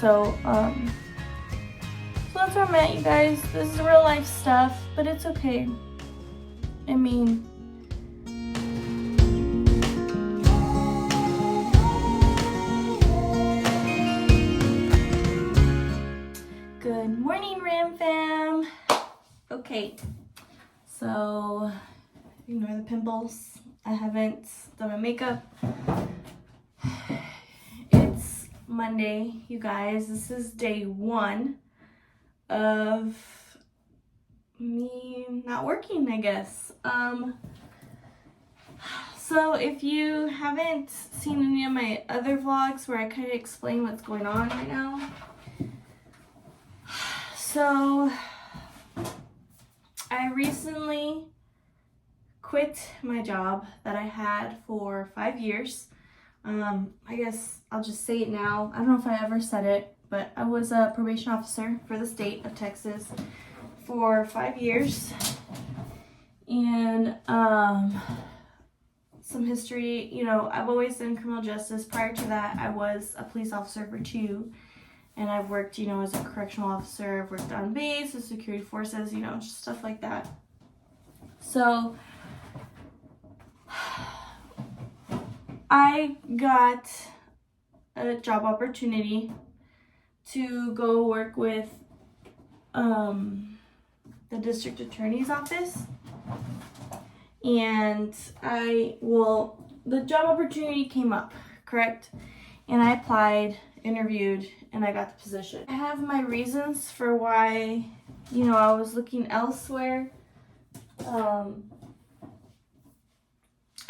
So that's where I'm at, you guys. This is real life stuff, but it's okay. I mean, good morning, Ram fam. Okay, so ignore the pimples. I haven't done my makeup. It's Monday, you guys. This is day 1 of me not working, I guess. So if you haven't seen any of my other vlogs where I kind of explain what's going on right now, so I recently quit my job that I had for 5 years. I guess I'll just say it now. I don't know if I ever said it, but I was a probation officer for the state of Texas for 5 years. And some history, you know, I've always done criminal justice. Prior to that, I was a police officer for 2. And I've worked, you know, as a correctional officer. I've worked on base, with security forces, you know, just stuff like that. So I got a job opportunity to go work with the district attorney's office. And the job opportunity came up, correct? And I applied, interviewed, and I got the position. I have my reasons for why, you know, I was looking elsewhere. I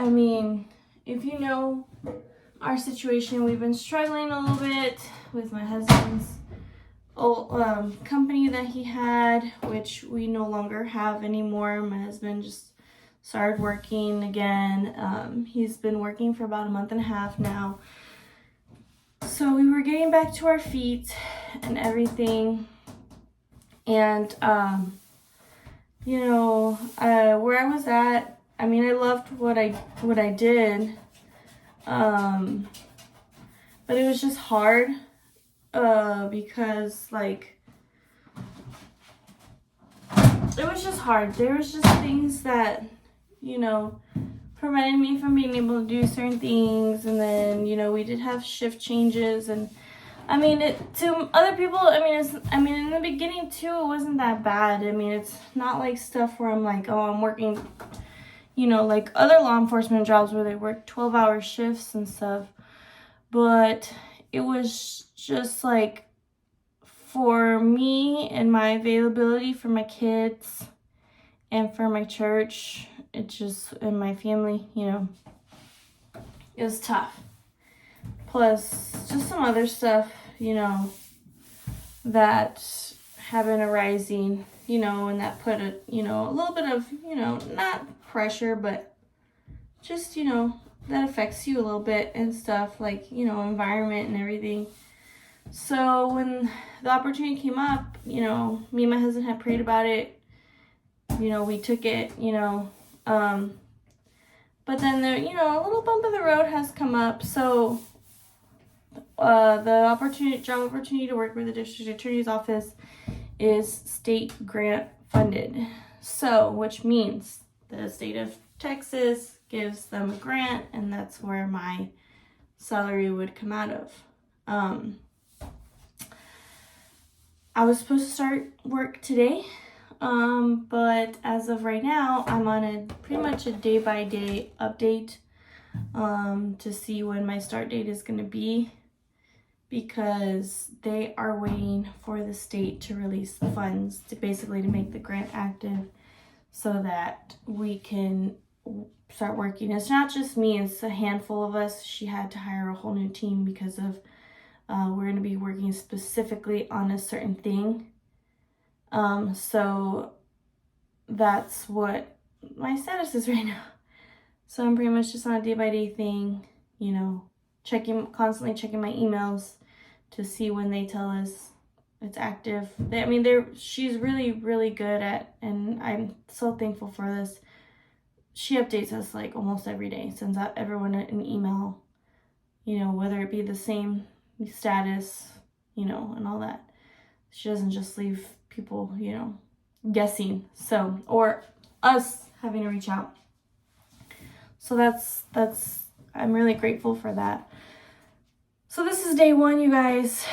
mean, if you know our situation, we've been struggling a little bit with my husband's old company that he had, which we no longer have anymore. My husband just started working again. He's been working for about a month and a half now. So we were getting back to our feet and everything. And, you know, where I was at, I mean, I loved what I did. But it was just hard, because, like, it was just hard. There was just things that, you know, prevented me from being able to do certain things. And then, you know, we did have shift changes. And I mean, to other people, I mean, in the beginning too, it wasn't that bad. I mean, it's not like stuff where I'm like, oh, I'm working, you know, like other law enforcement jobs where they work 12-hour shifts and stuff. But it was just like, for me and my availability for my kids and for my church, and my family, you know, it was tough. Plus, just some other stuff, you know, that have been arising, you know, and that put a little bit of, you know, not pressure, but just, you know, that affects you a little bit and stuff, like, you know, environment and everything. So when the opportunity came up, you know, me and my husband had prayed about it. You know, we took it, you know, but then there, you know, a little bump in the road has come up. So the job opportunity to work with the district attorney's office is state grant funded. So, which means the state of Texas gives them a grant, and that's where my salary would come out of. I was supposed to start work today, but as of right now, I'm on pretty much a day-by-day update to see when my start date is going to be, because they are waiting for the state to release the funds to make the grant active so that we can start working. It's not just me, it's a handful of us. She had to hire a whole new team because of we're going to be working specifically on a certain thing. So that's what my status is right now. So I'm pretty much just on a day-by-day thing, you know, constantly checking my emails to see when they tell us it's active. She's really, really good at, and I'm so thankful for this. She updates us like almost every day, sends out everyone an email, you know, whether it be the same status, you know, and all that. She doesn't just leave people, you know, guessing. So, or us having to reach out. So that's I'm really grateful for that. So this is day 1, you guys.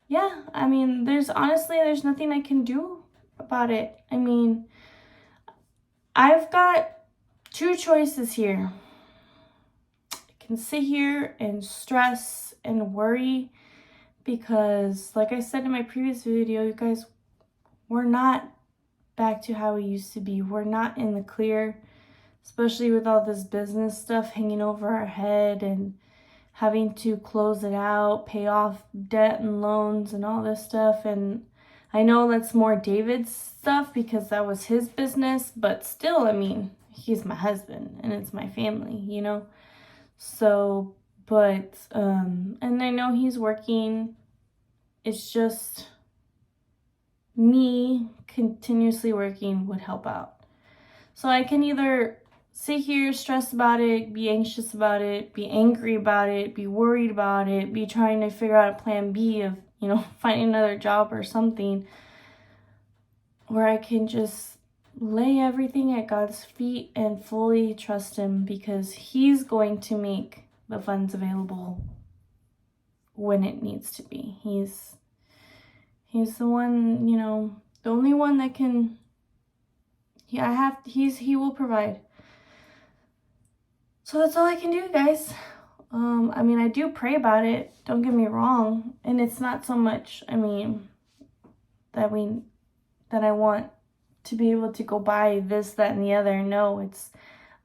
Yeah, I mean, there's nothing I can do about it. I mean, I've got 2 choices here. I can sit here and stress and worry because, like I said in my previous video, you guys, we're not back to how we used to be. We're not in the clear, especially with all this business stuff hanging over our head and having to close it out, pay off debt and loans and all this stuff. And I know that's more David's stuff because that was his business, but still, I mean, he's my husband and it's my family, you know? So, but, and I know he's working. It's just me continuously working would help out. So I can either sit here, stress about it, be anxious about it, be angry about it, be worried about it, be trying to figure out a plan B of, you know, finding another job or something, or I can just lay everything at God's feet and fully trust him because he's going to make the funds available when it needs to be. He's the one, you know, the only one that can, he will provide. So that's all I can do, guys. I mean, I do pray about it, don't get me wrong. And it's not so much, I mean, that I want to be able to go buy this, that, and the other. No,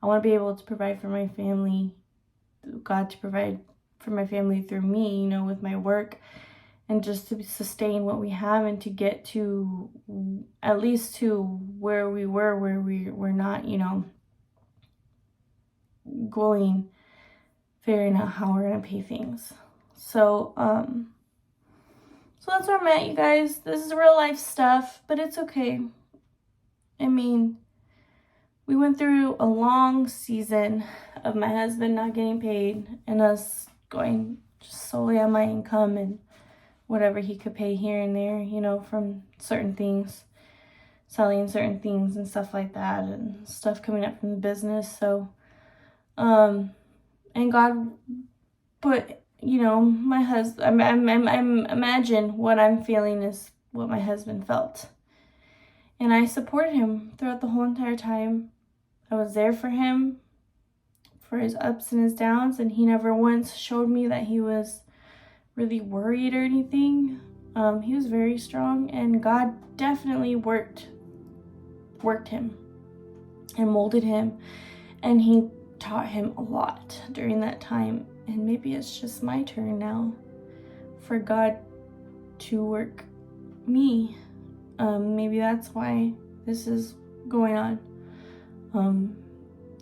I want to be able to provide for my family, God to provide for my family through me, you know, with my work, and just to sustain what we have and to get to, at least to where we were not, you know, figuring out how we're gonna pay things. So that's where I'm at, you guys. This is real life stuff, but it's okay. I mean, we went through a long season of my husband not getting paid and us going just solely on my income and whatever he could pay here and there, you know, from certain things, selling certain things and stuff like that, and stuff coming up from the business. So and God put, you know, my husband, I'm imagine what I'm feeling is what my husband felt. And I supported him throughout the whole entire time. I was there for him, for his ups and his downs, and he never once showed me that he was really worried or anything. He was very strong, and God definitely worked him and molded him, and he taught him a lot during that time. And maybe it's just my turn now for God to work me. Maybe that's why this is going on.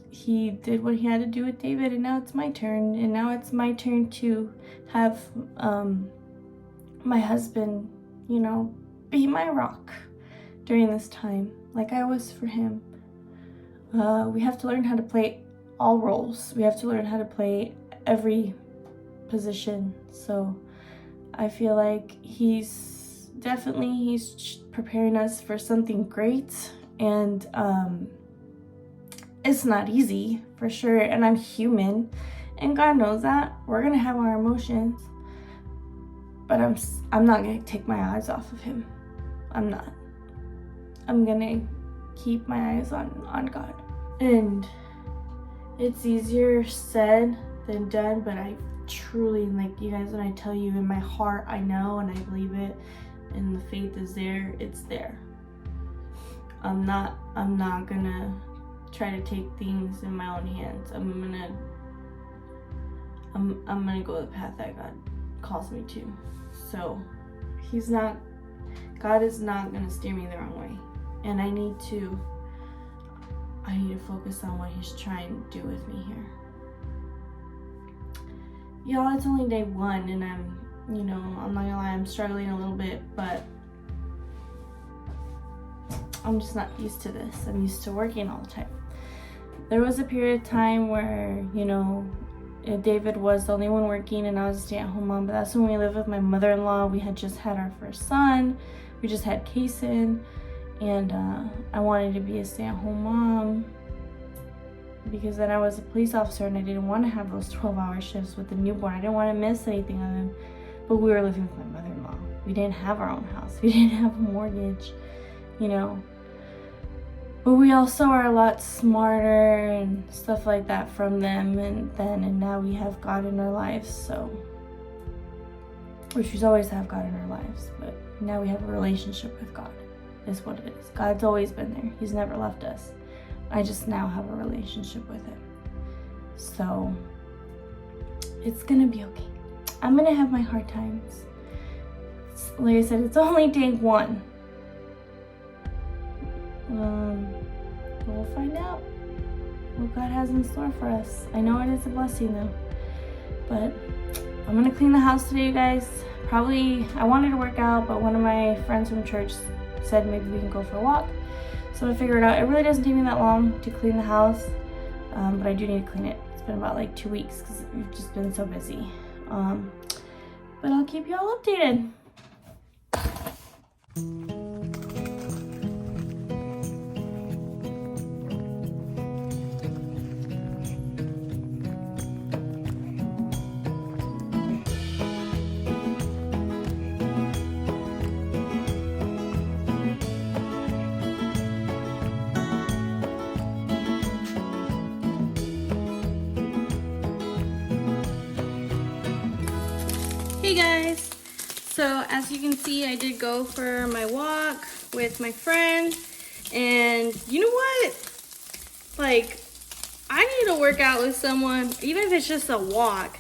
He did what he had to do with David, and now it's my turn. And now it's my turn to have my husband, you know, be my rock during this time, like I was for him. We have to learn how to play all roles. We have to learn how to play every position. So I feel like he's preparing us for something great, and it's not easy for sure, and I'm human and God knows that. We're gonna have our emotions, but I'm not gonna take my eyes off of him. I'm not. I'm gonna keep my eyes on God. And it's easier said than done, but I truly, like you guys, when I tell you in my heart, I know and I believe it, and the faith is there, it's there. I'm not gonna try to take things in my own hands. I'm gonna go the path that God calls me to. So God is not gonna steer me the wrong way. And I need to focus on what he's trying to do with me here. Y'all, it's only day 1, and I'm not gonna lie, I'm struggling a little bit, but I'm just not used to this. I'm used to working all the time. There was a period of time where, David was the only one working and I was a stay-at-home mom. But that's when we lived with my mother-in-law. We had just had our first son. We just had Kason. And I wanted to be a stay-at-home mom because then I was a police officer and I didn't want to have those 12-hour shifts with the newborn. I didn't want to miss anything of him. But we were living with my mother-in-law. We didn't have our own house. We didn't have a mortgage, you know. But we also are a lot smarter and stuff like that from them and now we have God in our lives, so. Which we've always have God in our lives, but now we have a relationship with God, is what it is. God's always been there. He's never left us. I just now have a relationship with him. So, it's gonna be okay. I'm gonna have my hard times. Like I said, it's only day 1. We'll find out what God has in store for us. I know it is a blessing though. But I'm gonna clean the house today, you guys. Probably, I wanted to work out, but one of my friends from church said maybe we can go for a walk. So I figured out, it really doesn't take me that long to clean the house. But I do need to clean it. It's been about like 2 weeks because we've just been so busy. But I'll keep you all updated. Hey guys, so as you can see, I did go for my walk with my friend, and you know what? Like, I need to work out with someone, even if it's just a walk,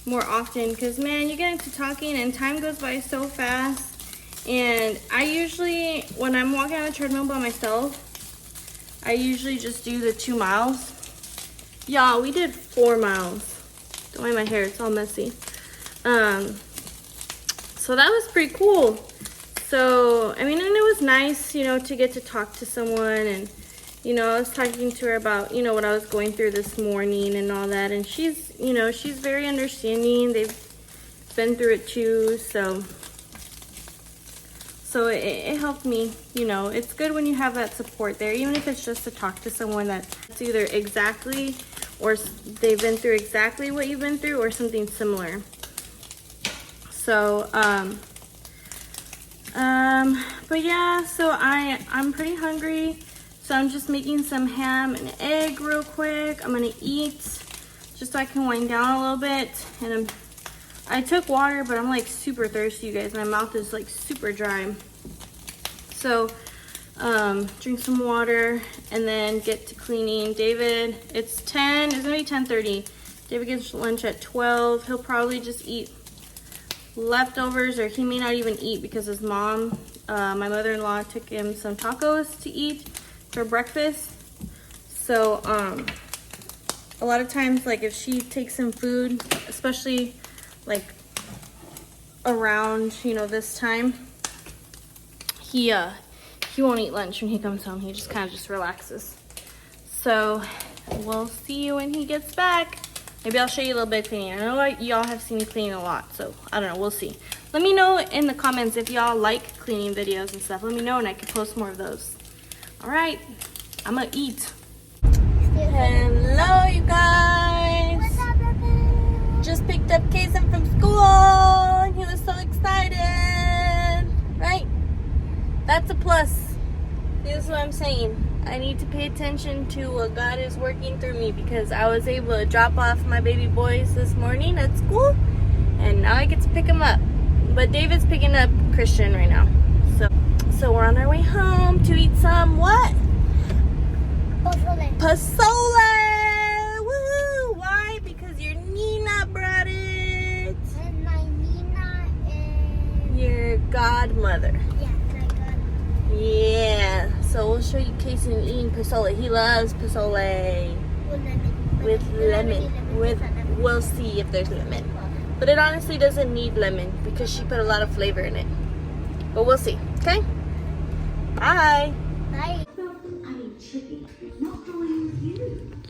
more often, because man, you get into talking and time goes by so fast. And I usually, when I'm walking on the treadmill by myself, I usually just do the 2 miles. Y'all, we did 4 miles. Don't mind my hair, it's all messy. So that was pretty cool. So, I mean, and it was nice, you know, to get to talk to someone. And, you know, I was talking to her about, you know, what I was going through this morning and all that. And she's, you know, she's very understanding. They've been through it too. So it helped me, you know. It's good when you have that support there, even if it's just to talk to someone that's either exactly, or they've been through exactly what you've been through, or something similar. So, but yeah, so I'm pretty hungry. So I'm just making some ham and egg real quick. I'm gonna eat just so I can wind down a little bit. And I took water, but I'm like super thirsty, you guys. My mouth is like super dry. So, drink some water and then get to cleaning. David, it's gonna be 10:30. David gets lunch at 12. He'll probably just eat leftovers, or he may not even eat because his mom, my mother-in-law, took him some tacos to eat for breakfast. So a lot of times, like if she takes him food, especially like around, you know, this time, he won't eat lunch when he comes home. He just kind of just relaxes. So we'll see you when he gets back. Maybe I'll show you a little bit of cleaning. I know y'all have seen me cleaning a lot, so I don't know, we'll see. Let me know in the comments if y'all like cleaning videos and stuff. Let me know and I can post more of those. All right, I'm gonna eat. Hello, you guys. What's up, Papa? Just picked up Kason from school and he was so excited, right? That's a plus. This is what I'm saying. I need to pay attention to what God is working through me, because I was able to drop off my baby boys this morning at school and now I get to pick them up. But David's picking up Christian right now. So we're on our way home to eat some what? Pozole. Pozole! Woo! Why? Because your Nina brought it. And my Nina is... Your godmother. Yeah, my God. Yeah. So we'll show you Kason eating pozole. He loves pozole. With lemon. We'll see if there's lemon. But it honestly doesn't need lemon because she put a lot of flavor in it. But we'll see. Okay? Bye. Bye.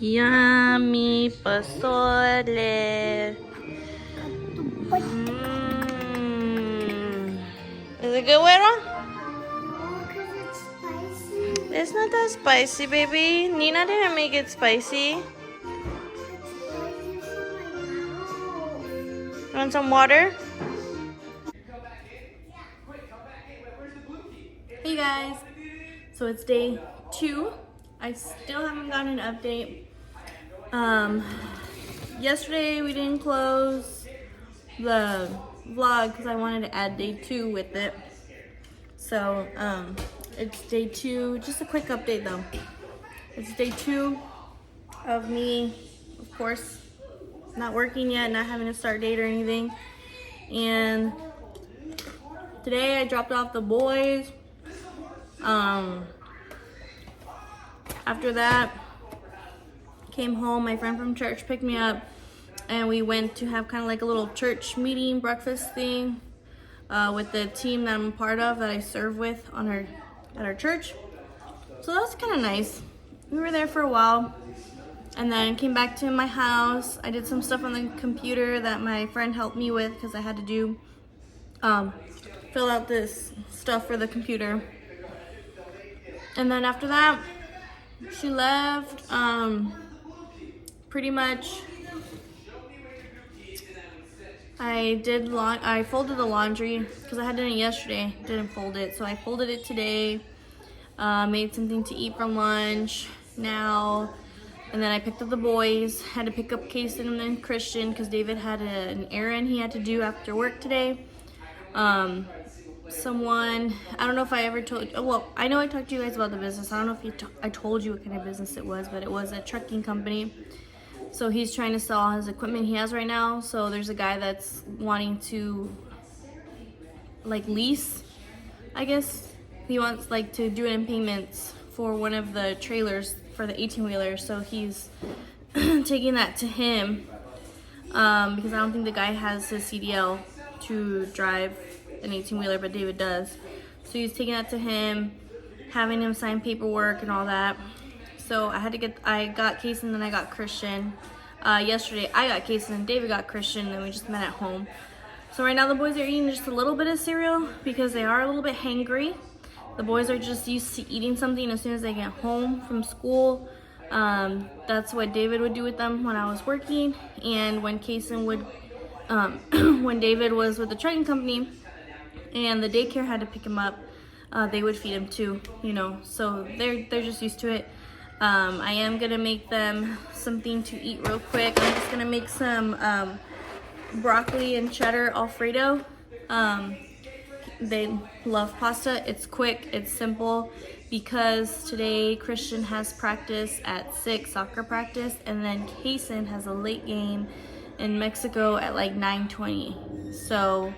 Yummy pozole. Is it good, Güero? Oh, because it's spicy. It's not that spicy, baby. Nina didn't make it spicy. It's spicy for my mouth. Want some water? Hey guys, so it's day 2. I still haven't gotten an update. Yesterday we didn't close the vlog because I wanted to add day 2 with it. So it's day 2. Just a quick update though. It's day 2 of me, of course, not working yet, not having a start date or anything. And today I dropped off the boys. After that, came home, my friend from church picked me up, and we went to have kind of like a little church meeting, breakfast thing, with the team that I'm a part of, that I serve with at our church. So that was kind of nice. We were there for a while, and then came back to my house. I did some stuff on the computer that my friend helped me with because I had to do, fill out this stuff for the computer. And then after that, she left. Pretty much, I folded the laundry because I had done it yesterday. Didn't fold it, so I folded it today. Made something to eat for lunch now, and then I picked up the boys. Had to pick up Kason and then Christian because David had an errand he had to do after work today. Someone, I don't know if I ever told, well, I know I talked to you guys about the business. I don't know if I told you what kind of business it was, but it was a trucking company. So he's trying to sell all his equipment he has right now. So there's a guy that's wanting to like lease, I guess. He wants like to do it in payments for one of the trailers for the 18-wheeler. So he's taking that to him because I don't think the guy has his CDL to drive an 18-wheeler, but David does. So he's taking that to him, having him sign paperwork and all that. So I got Kason and then I got Christian. Yesterday I got Kason and David got Christian, and then we just met at home. So right now the boys are eating just a little bit of cereal because they are a little bit hangry. The boys are just used to eating something as soon as they get home from school. That's what David would do with them when I was working, and when Kason would, when David was with the trucking company and the daycare had to pick him up, they would feed him too, you know, so they're just used to it. I am gonna make them something to eat real quick. I'm just gonna make some broccoli and cheddar Alfredo. They love pasta. It's quick, it's simple, because today Christian has practice at 6, soccer practice, and then Kason has a late game in Mexico at like 9:20. So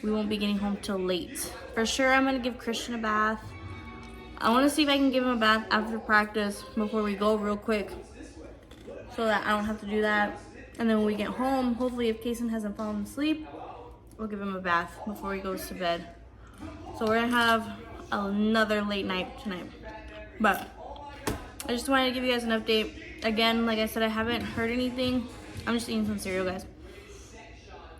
we won't be getting home till late. For sure, I'm gonna give Christian a bath. I wanna see if I can give him a bath after practice before we go real quick, so that I don't have to do that. And then when we get home, hopefully if Kason hasn't fallen asleep, we'll give him a bath before he goes to bed. So we're gonna have another late night tonight. But I just wanted to give you guys an update. Again, like I said, I haven't heard anything. I'm just eating some cereal, guys.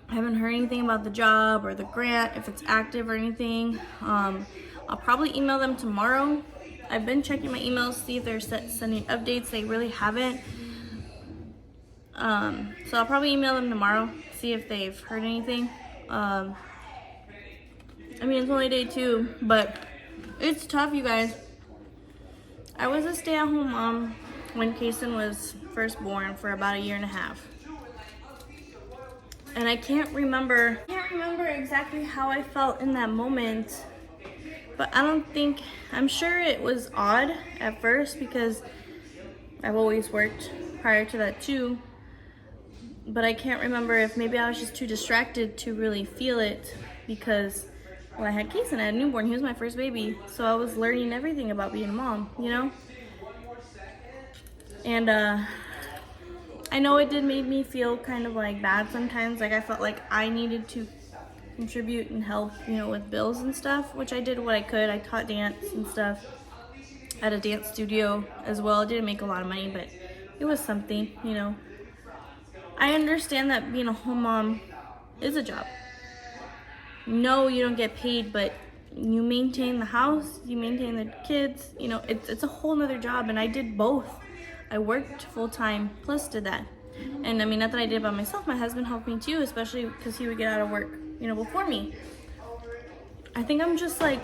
I haven't heard anything about the job or the grant, if it's active or anything. I'll probably email them tomorrow. I've been checking my emails, see if they're sending updates. They really haven't. So I'll probably email them tomorrow, see if they've heard anything. I mean, it's only day 2, but it's tough, you guys. I was a stay-at-home mom when Kason was first born for about 1.5 years. And I can't remember exactly how I felt in that moment, but I'm sure it was odd at first because I've always worked prior to that too, but I can't remember if maybe I was just too distracted to really feel it, because when I had Kason, I had a newborn, he was my first baby, so I was learning everything about being a mom, you know? And I know it did make me feel kind of like bad sometimes. Like I felt like I needed to contribute and help, you know, with bills and stuff, which I did what I could. I taught dance and stuff at a dance studio as well. I didn't make a lot of money, but it was something, you know. I understand that being a home mom is a job. No, you don't get paid, but you maintain the house, you maintain the kids, you know, it's a whole nother job. And I did both. I worked full-time plus did that. And I mean, not that I did it by myself, my husband helped me too, especially because he would get out of work, you know, before me. I think I'm just like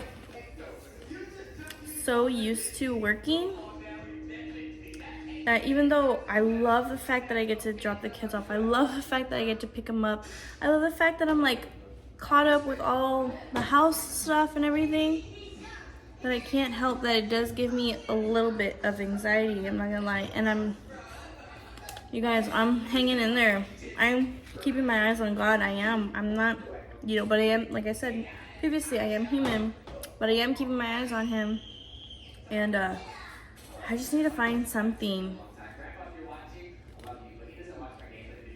so used to working that even though I love the fact that I get to drop the kids off, I love the fact that I get to pick them up, I love the fact that I'm like caught up with all the house stuff and everything, but I can't help that it does give me a little bit of anxiety, I'm not gonna lie. And you guys, I'm hanging in there. I'm keeping my eyes on God. I'm not, you know, but I am, like I said previously, I am human, but I am keeping my eyes on Him. And I just need to find something.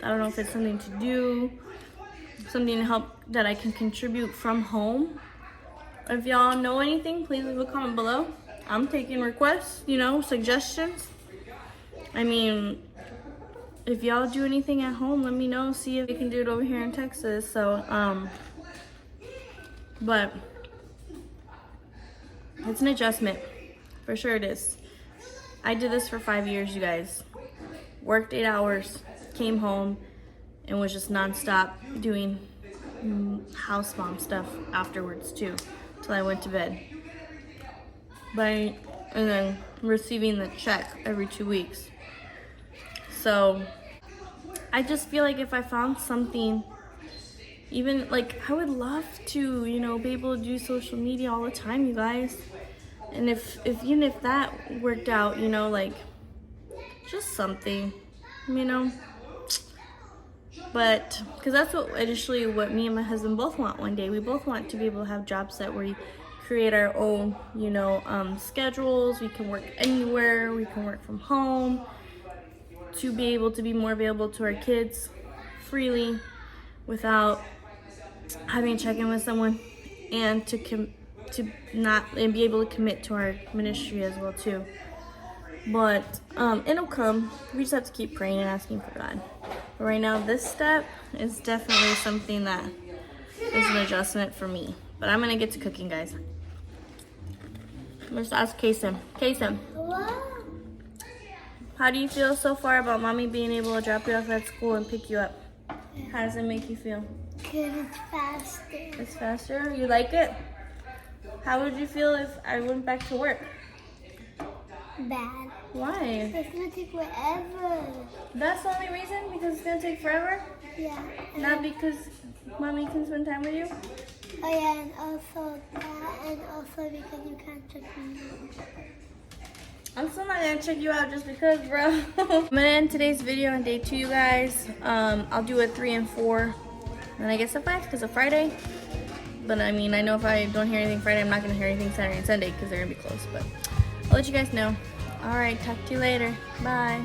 I don't know if it's something to do, something to help that I can contribute from home. If y'all know anything, please leave a comment below. I'm taking requests, you know, suggestions. I mean, if y'all do anything at home, let me know. See if we can do it over here in Texas. So, but it's an adjustment. For sure it is. I did this for 5 years, you guys. Worked 8 hours, came home, and was just nonstop doing house mom stuff afterwards too, till I went to bed. And then receiving the check every 2 weeks. So I just feel like if I found something, even like I would love to, you know, be able to do social media all the time, you guys. And if even if that worked out, you know, like just something, you know. But because that's what initially what me and my husband both want one day. We both want to be able to have jobs that we create our own, you know, schedules. We can work anywhere. We can work from home, to be able to be more available to our kids freely without having to check in with someone, and to be able to commit to our ministry as well too. But it'll come. We just have to keep praying and asking for God. But right now, this step is definitely something that is an adjustment for me. But I'm gonna get to cooking, guys. Let's ask Kason. Kason, how do you feel so far about mommy being able to drop you off at school and pick you up? How does it make you feel? Good, it's faster. It's faster? You like it? How would you feel if I went back to work? Bad. Why? It's gonna take forever. That's the only reason? Because it's gonna take forever? Yeah. Not because mommy can spend time with you? Oh yeah, and also that, and also because you can't check me. I'm still not gonna check you out just because, bro. I'm gonna end today's video on day 2, you guys. I'll do a 3 and 4, and I guess a 5 because of Friday. But I mean, I know if I don't hear anything Friday, I'm not gonna hear anything Saturday and Sunday because they're gonna be closed. But I'll let you guys know. All right, talk to you later. Bye.